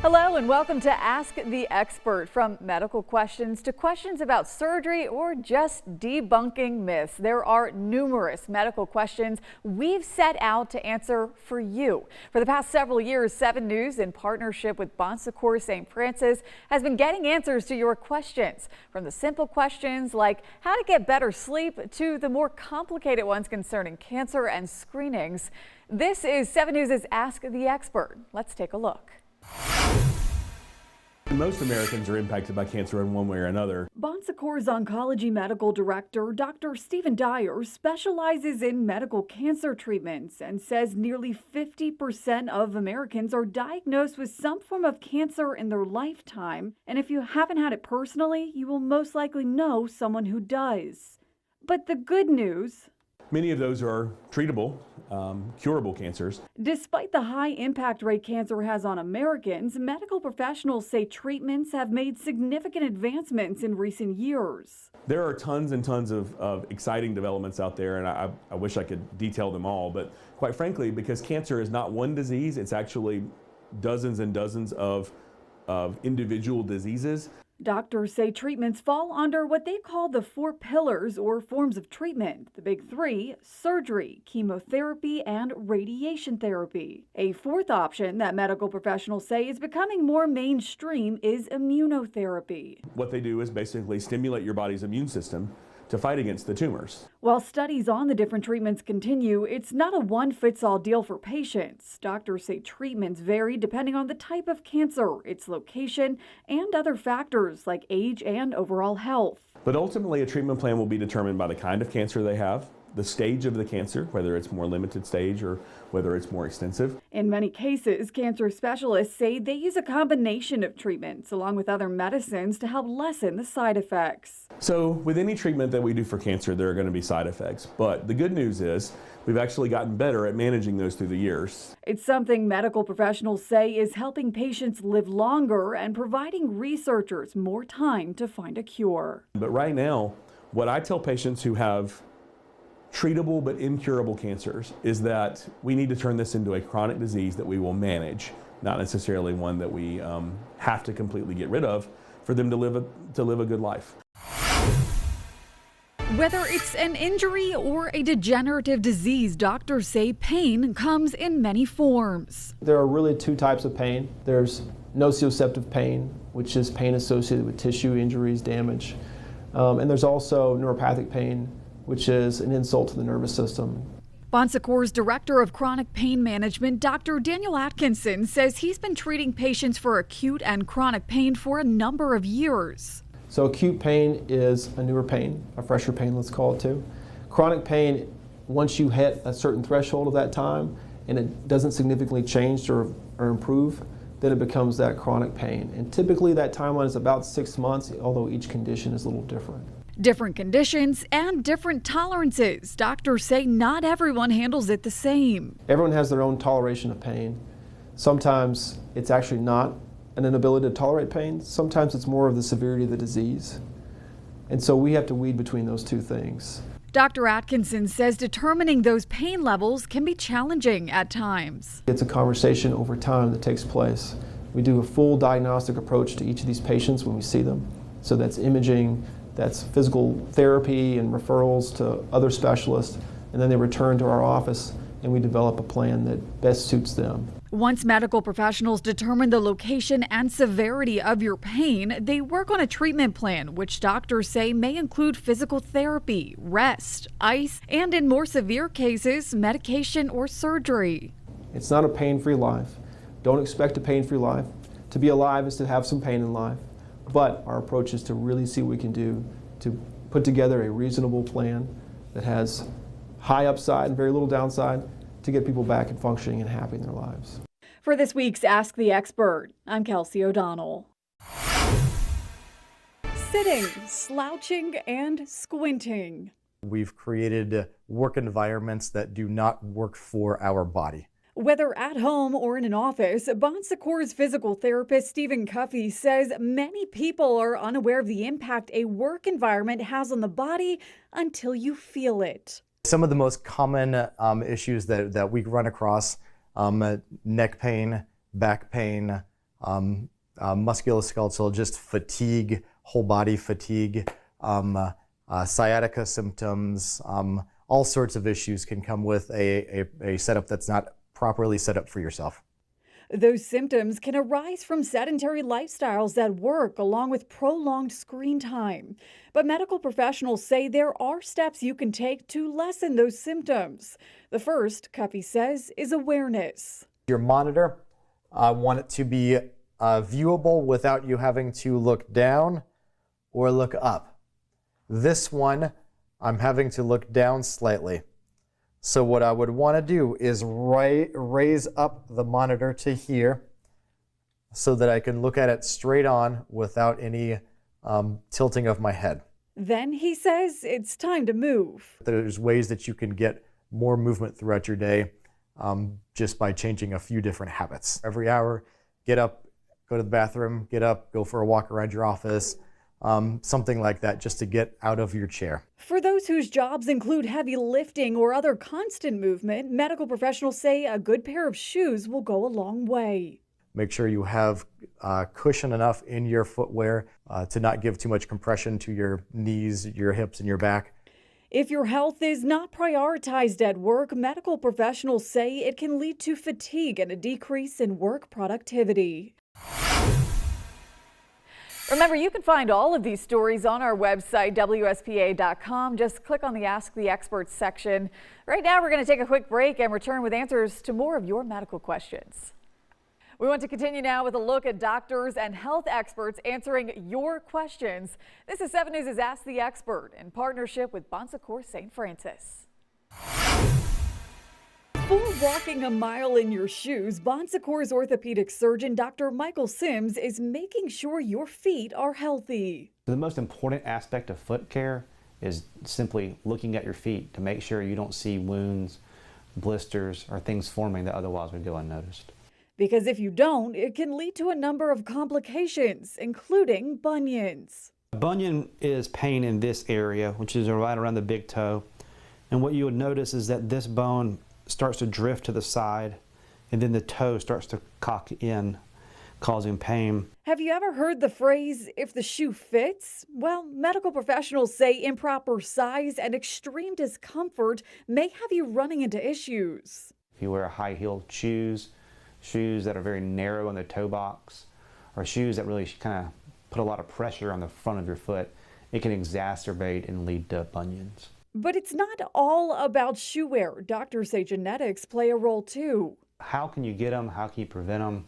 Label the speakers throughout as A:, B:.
A: Hello and welcome to Ask the Expert. From medical questions to questions about surgery or just debunking myths, there are numerous medical questions we've set out to answer for you. For the past several years, 7 News, in partnership with Bon Secours St. has been getting answers to your questions. From the simple questions like how to get better sleep to the more complicated ones concerning cancer and screenings. This is 7 News' Ask the Expert. Let's take a look.
B: Most Americans are impacted by cancer in one way or another.
A: Bon Secours Oncology Medical Director Dr. Stephen Dyer specializes in medical cancer treatments and says nearly 50% of Americans are diagnosed with some form of cancer in their lifetime. And if you haven't had it personally, you will most likely know someone who does. But the good news:
B: many of those are treatable, curable cancers.
A: Despite the high impact rate cancer has on Americans, medical professionals say treatments have made significant advancements in recent years.
B: There are tons and tons of exciting developments out there, and I wish I could detail them all, but quite frankly, because cancer is not one disease, it's actually dozens and dozens of individual diseases.
A: Doctors say treatments fall under what they call the 4 pillars or forms of treatment. The big 3: surgery, chemotherapy, and radiation therapy. A 4th option that medical professionals say is becoming more mainstream is immunotherapy.
B: What they do is basically stimulate your body's immune system to fight against the tumors.
A: While studies on the different treatments continue, it's not a one-fits-all deal for patients. Doctors say treatments vary depending on the type of cancer, its location, and other factors like age and overall health.
B: But ultimately, a treatment plan will be determined by the kind of cancer they have, the stage of the cancer, whether it's more limited stage or whether it's more extensive.
A: In many cases, cancer specialists say they use a combination of treatments along with other medicines to help lessen the side effects.
B: So with any treatment that we do for cancer, there are going to be side effects. But the good news is we've actually gotten better at managing those through the years.
A: It's something medical professionals say is helping patients live longer and providing researchers more time to find a cure.
B: But right now, what I tell patients who have treatable but incurable cancers is that we need to turn this into a chronic disease that we will manage, not necessarily one that we have to completely get rid of for them to live a good life.
A: Whether it's an injury or a degenerative disease, doctors say pain comes in many forms.
C: There are really 2 types of pain. There's nociceptive pain, which is pain associated with tissue injuries, damage. And there's also neuropathic pain, which is an insult to the nervous system.
A: Bon Secours Director of Chronic Pain Management, Dr. Daniel Atkinson, says he's been treating patients for acute and chronic pain for a number of years.
C: So acute pain is a newer pain, a fresher pain, let's call it too. Chronic pain, once you hit a certain threshold of that time and it doesn't significantly change or improve, then it becomes that chronic pain. And typically that timeline is about 6 months, although each condition is a little different.
A: Different conditions and different tolerances. Doctors say not everyone handles it the same.
C: Everyone has their own toleration of pain. Sometimes it's actually not an inability to tolerate pain. Sometimes it's more of the severity of the disease. And so we have to weed between those 2 things.
A: Dr. Atkinson says determining those pain levels can be challenging at times.
C: It's a conversation over time that takes place. We do a full diagnostic approach to each of these patients when we see them. So that's imaging, that's physical therapy and referrals to other specialists, and then they return to our office and we develop a plan that best suits them.
A: Once medical professionals determine the location and severity of your pain, they work on a treatment plan, which doctors say may include physical therapy, rest, ice, and in more severe cases, medication or surgery.
C: It's not a pain-free life. Don't expect a pain-free life. To be alive is to have some pain in life. But our approach is to really see what we can do to put together a reasonable plan that has high upside and very little downside to get people back and functioning and happy in their lives.
A: For this week's Ask the Expert, I'm Kelsey O'Donnell. Sitting, slouching, and squinting.
D: We've created work environments that do not work for our body.
A: Whether at home or in an office, Bon Secours physical therapist Stephen Cuffey says many people are unaware of the impact a work environment has on the body until you feel it.
D: Some of the most common issues that we run across, neck pain, back pain, musculoskeletal, just fatigue, whole body fatigue, sciatica symptoms, all sorts of issues can come with a setup that's not properly set up for yourself.
A: Those symptoms can arise from sedentary lifestyles at work along with prolonged screen time. But medical professionals say there are steps you can take to lessen those symptoms. The first, Cuffy says, is awareness.
D: Your monitor, I want it to be viewable without you having to look down or look up. This one, I'm having to look down slightly. So what I would want to do is raise up the monitor to here so that I can look at it straight on without any tilting of my head.
A: Then he says it's time to move.
D: There's ways that you can get more movement throughout your day just by changing a few different habits. Every hour, get up, go to the bathroom, get up, go for a walk around your office, something like that, just to get out of your chair.
A: For those whose jobs include heavy lifting or other constant movement, medical professionals say a good pair of shoes will go a long way.
D: Make sure you have cushion enough in your footwear to not give too much compression to your knees, your hips, and your back.
A: If your health is not prioritized at work, medical professionals say it can lead to fatigue and a decrease in work productivity. Remember, you can find all of these stories on our website, WSPA.com. Just click on the Ask the Experts section. Right now, we're going to take a quick break and return with answers to more of your medical questions. We want to continue now with a look at doctors and health experts answering your questions. This is 7 News' Ask the Expert in partnership with Bon Secours St. Francis. Before walking a mile in your shoes, Bon Secours orthopedic surgeon Dr. Michael Sims is making sure your feet are healthy.
E: The most important aspect of foot care is simply looking at your feet to make sure you don't see wounds, blisters, or things forming that otherwise would go unnoticed.
A: Because if you don't, it can lead to a number of complications, including bunions.
E: A bunion is pain in this area, which is right around the big toe. And what you would notice is that this bone starts to drift to the side, and then the toe starts to cock in, causing pain.
A: Have you ever heard the phrase, if the shoe fits? Well, medical professionals say improper size and extreme discomfort may have you running into issues.
E: If you wear high-heeled shoes, shoes that are very narrow in the toe box, or shoes that really kind of put a lot of pressure on the front of your foot, it can exacerbate and lead to bunions.
A: But it's not all about shoe wear. Doctors say genetics play a role too.
E: How can you get them? How can you prevent them?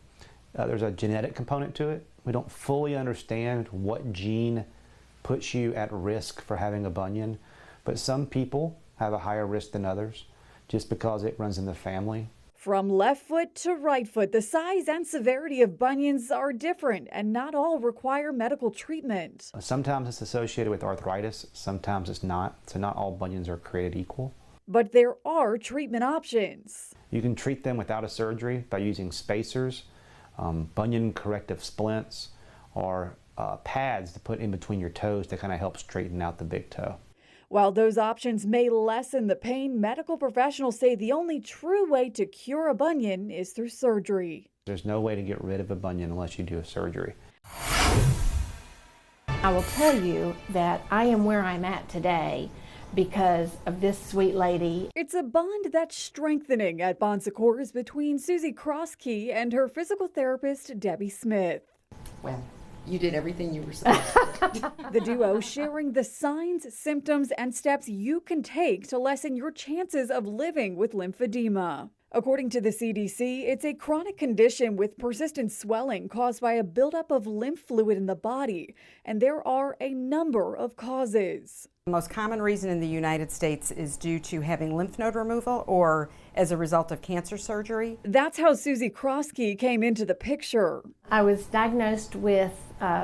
E: There's a genetic component to it. We don't fully understand what gene puts you at risk for having a bunion, but some people have a higher risk than others just because it runs in the family.
A: From left foot to right foot, the size and severity of bunions are different and not all require medical treatment.
E: Sometimes it's associated with arthritis, sometimes it's not, so not all bunions are created equal.
A: But there are treatment options.
E: You can treat them without a surgery by using spacers, bunion corrective splints, or pads to put in between your toes to kind of help straighten out the big toe.
A: While those options may lessen the pain, medical professionals say the only true way to cure a bunion is through surgery.
E: There's no way to get rid of a bunion unless you do a surgery.
F: I will tell you that I am where I'm at today because of this sweet lady.
A: It's a bond that's strengthening at Bon Secours between Susie Crosskey and her physical therapist, Debbie Smith.
G: Well, you did everything you were supposed to.
A: The duo sharing the signs, symptoms, and steps you can take to lessen your chances of living with lymphedema. According to the CDC, it's a chronic condition with persistent swelling caused by a buildup of lymph fluid in the body, and there are a number of causes.
G: The most common reason in the United States is due to having lymph node removal or as a result of cancer surgery.
A: That's how Susie Crosskey came into the picture.
F: I was diagnosed with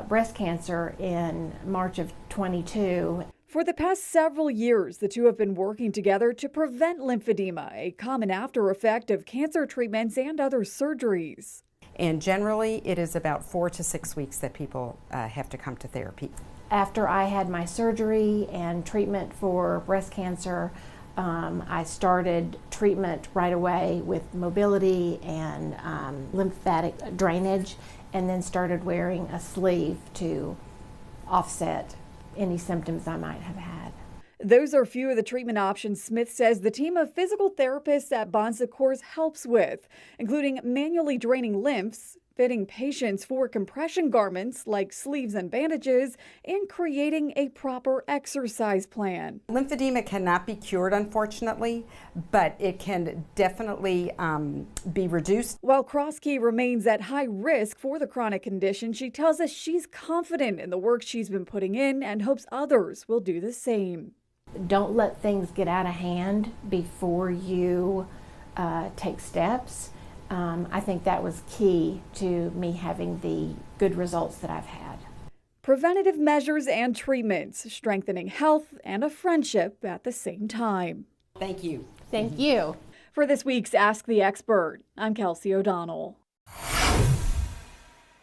F: breast cancer in March of 22.
A: For the past several years, the two have been working together to prevent lymphedema, a common after effect of cancer treatments and other surgeries.
G: And generally, it is about 4 to 6 weeks that people have to come to therapy.
F: After I had my surgery and treatment for breast cancer, I started treatment right away with mobility and lymphatic drainage, and then started wearing a sleeve to offset any symptoms I might have had.
A: Those are a few of the treatment options Smith says the team of physical therapists at Bon Secours helps with, including manually draining lymphs, fitting patients for compression garments like sleeves and bandages, and creating a proper exercise plan.
G: Lymphedema cannot be cured, unfortunately, but it can definitely be reduced.
A: While Krosky remains at high risk for the chronic condition, she tells us she's confident in the work she's been putting in and hopes others will do the same.
F: Don't let things get out of hand before you take steps. I think that was key to me having the good results that I've had.
A: Preventative measures and treatments, strengthening health and a friendship at the same time.
G: Thank you.
F: Thank you.
A: For this week's Ask the Expert, I'm Kelsey O'Donnell.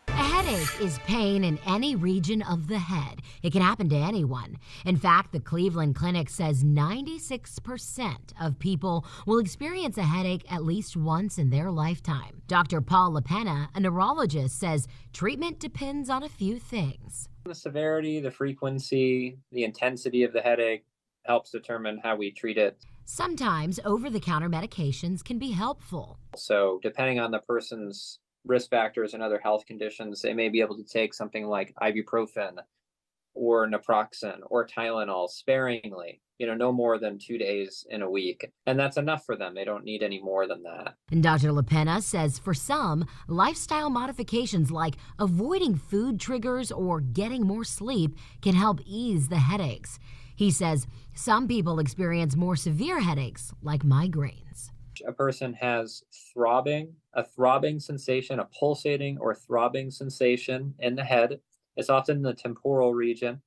H: A headache is pain in any region of the head. It can happen to anyone. In fact, the Cleveland Clinic says 96% of people will experience a headache at least once in their lifetime. Dr. Paul LaPena, a neurologist, says treatment depends on a few things.
I: The severity, the frequency, the intensity of the headache helps determine how we treat it.
H: Sometimes over-the-counter medications can be helpful.
I: So depending on the person's risk factors and other health conditions, they may be able to take something like ibuprofen or naproxen or Tylenol sparingly, no more than 2 days in a week. And that's enough for them. They don't need any more than that.
H: And Dr. LaPena says for some, lifestyle modifications like avoiding food triggers or getting more sleep can help ease the headaches. He says some people experience more severe headaches like migraines.
I: A person has a throbbing sensation, a pulsating or throbbing sensation in the head. It's often in the temporal region.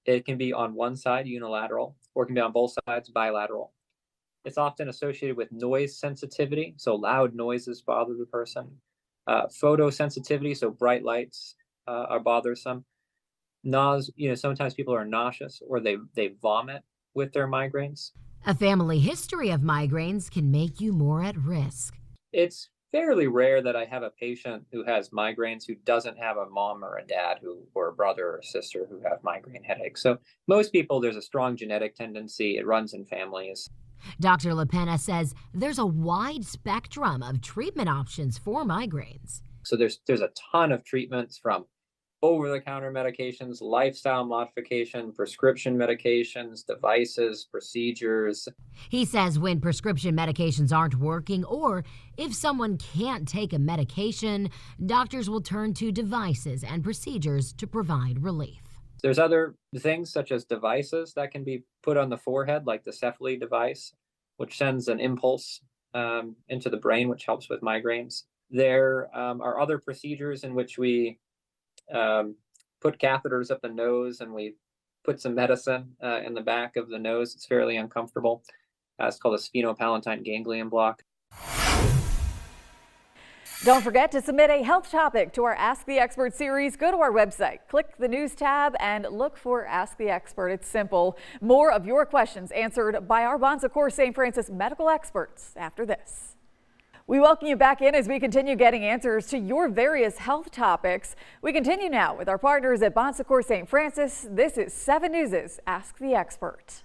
I: It can be on one side, unilateral, or it can be on both sides, bilateral. It's often associated with noise sensitivity, so loud noises bother the person. Photosensitivity, so bright lights are bothersome. Sometimes people are nauseous or they vomit with their migraines.
H: A family history of migraines can make you more at risk.
I: It's fairly rare that I have a patient who has migraines who doesn't have a mom or a dad or a brother or a sister who have migraine headaches. So most people, there's a strong genetic tendency. It runs in families.
H: Dr. LaPena says there's a wide spectrum of treatment options for migraines.
I: So there's a ton of treatments, from over-the-counter medications, lifestyle modification, prescription medications, devices, procedures.
H: He says when prescription medications aren't working, or if someone can't take a medication, doctors will turn to devices and procedures to provide relief.
I: There's other things such as devices that can be put on the forehead, like the Cephally device, which sends an impulse into the brain, which helps with migraines. There are other procedures in which we put catheters up the nose and we put some medicine in the back of the nose. It's fairly uncomfortable. It's called a sphenopalatine ganglion block.
A: Don't forget to submit a health topic to our Ask the Expert series. Go to our website, click the news tab, and look for Ask the Expert. It's simple. More of your questions answered by our Bon Secours St. Francis medical experts after this. We welcome you back in as we continue getting answers to your various health topics. We continue now with our partners at Bon Secours St. Francis. This is 7 News' Ask the Expert.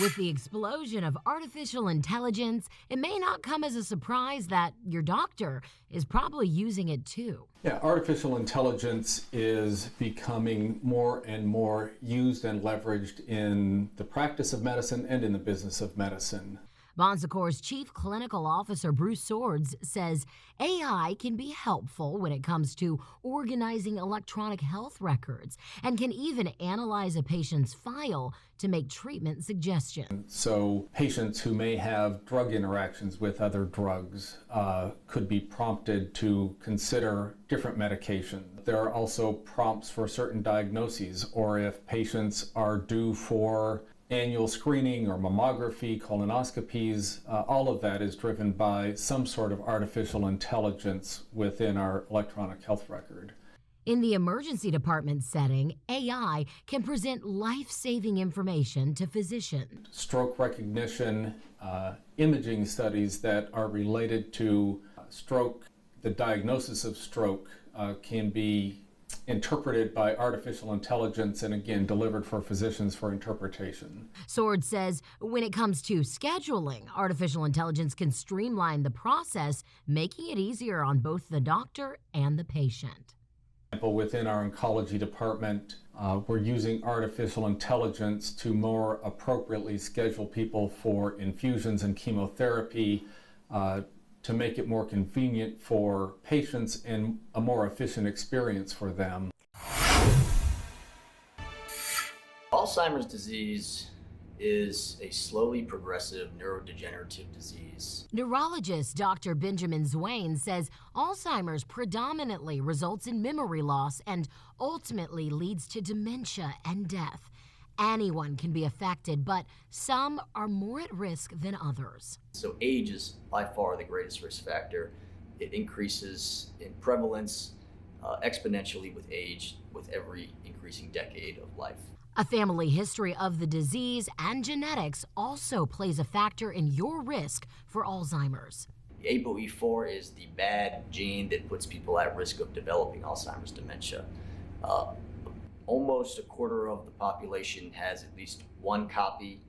H: With the explosion of artificial intelligence, it may not come as a surprise that your doctor is probably using it too.
J: Yeah, artificial intelligence is becoming more and more used and leveraged in the practice of medicine and in the business of medicine.
H: Bon Secours Chief Clinical Officer Bruce Swords says AI can be helpful when it comes to organizing electronic health records and can even analyze a patient's file to make treatment suggestions.
J: So patients who may have drug interactions with other drugs could be prompted to consider different medication. There are also prompts for certain diagnoses, or if patients are due for annual screening or mammography, colonoscopies, all of that is driven by some sort of artificial intelligence within our electronic health record.
H: In the emergency department setting, AI can present life-saving information to physicians.
J: Stroke recognition, imaging studies that are related to stroke the diagnosis of stroke can be interpreted by artificial intelligence and again delivered for physicians for interpretation.
H: Sword says when it comes to scheduling, artificial intelligence can streamline the process, making it easier on both the doctor and the patient.
J: Within our oncology department, we're using artificial intelligence to more appropriately schedule people for infusions and chemotherapy to make it more convenient for patients and a more efficient experience for them.
K: Alzheimer's disease is a slowly progressive neurodegenerative disease.
H: Neurologist Dr. Benjamin Zwane says Alzheimer's predominantly results in memory loss and ultimately leads to dementia and death. Anyone can be affected, but some are more at risk than others.
K: So age is by far the greatest risk factor. It increases in prevalence exponentially with age, with every increasing decade of life.
H: A family history of the disease and genetics also plays a factor in your risk for Alzheimer's.
K: The ApoE4 is the bad gene that puts people at risk of developing Alzheimer's dementia. Almost a quarter of the population has at least one copy,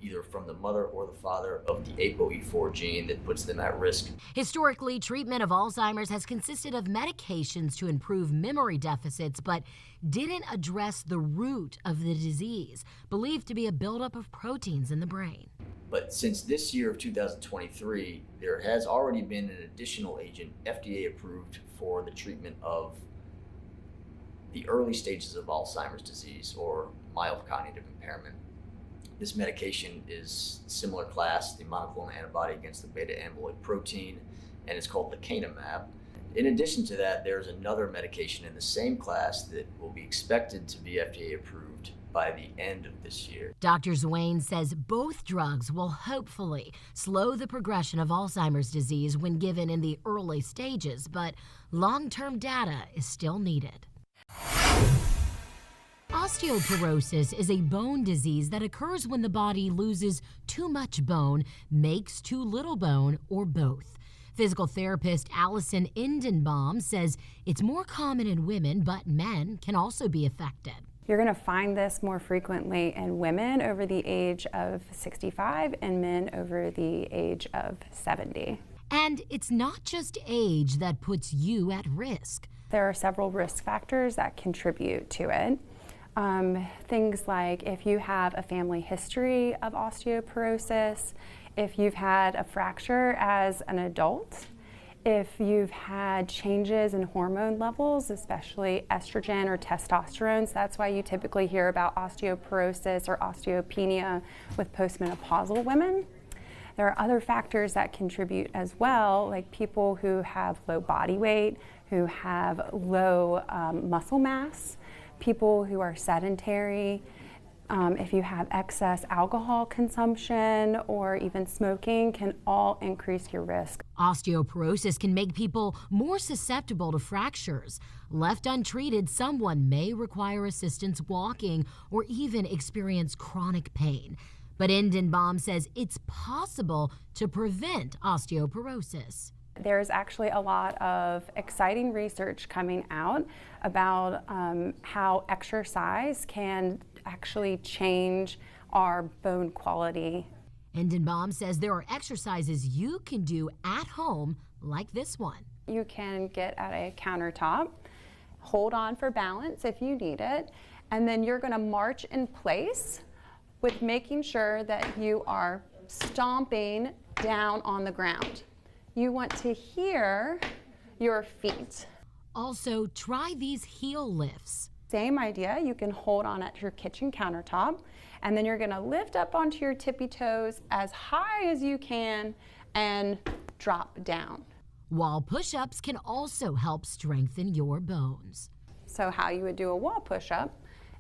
K: either from the mother or the father, of the ApoE4 gene that puts them at risk.
H: Historically, treatment of Alzheimer's has consisted of medications to improve memory deficits, but didn't address the root of the disease, believed to be a buildup of proteins in the brain.
K: But since this year of 2023, there has already been an additional agent FDA approved for the treatment of the early stages of Alzheimer's disease or mild cognitive impairment. This medication is similar class, the monoclonal antibody against the beta amyloid protein, and it's called lecanemab. In addition to that, there's another medication in the same class that will be expected to be FDA approved by the end of this year.
H: Dr. Zwane says both drugs will hopefully slow the progression of Alzheimer's disease when given in the early stages, but long-term data is still needed. Osteoporosis is a bone disease that occurs when the body loses too much bone, makes too little bone, or both. Physical therapist Allison Indenbaum says it's more common in women, but men can also be affected.
L: You're going to find this more frequently in women over the age of 65 and men over the age of 70.
H: And it's not just age that puts you at risk.
L: There are several risk factors that contribute to it. Things like if you have a family history of osteoporosis, if you've had a fracture as an adult, if you've had changes in hormone levels, especially estrogen or testosterone. So that's why you typically hear about osteoporosis or osteopenia with postmenopausal women. There are other factors that contribute as well, like people who have low body weight, who have low muscle mass, people who are sedentary, if you have excess alcohol consumption or even smoking, can all increase your risk.
H: Osteoporosis can make people more susceptible to fractures. Left untreated, someone may require assistance walking or even experience chronic pain. But Indenbaum says it's possible to prevent osteoporosis.
L: There's actually a lot of exciting research coming out about how exercise can actually change our bone quality.
H: Indenbaum says there are exercises you can do at home, like this one.
L: You can get at a countertop, hold on for balance if you need it, and then you're going to march in place with making sure that you are stomping down on the ground. You want to hear your feet.
H: Also, try these heel lifts.
L: Same idea, you can hold on at your kitchen countertop, and then you're gonna lift up onto your tippy toes as high as you can and drop down.
H: Wall push-ups can also help strengthen your bones.
L: So how you would do a wall push-up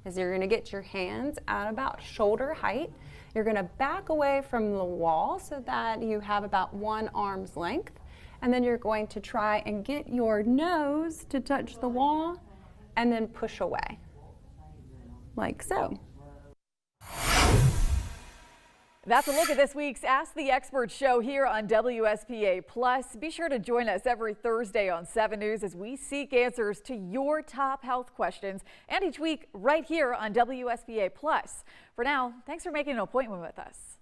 L: is you're gonna get your hands at about shoulder height. You're gonna back away from the wall so that you have about 1 arm's length. And then you're going to try and get your nose to touch the wall and then push away, like so.
A: That's a look at this week's Ask the Expert show here on WSPA Plus. Be sure to join us every Thursday on 7 News as we seek answers to your top health questions, and each week right here on WSPA Plus. For now, thanks for making an appointment with us.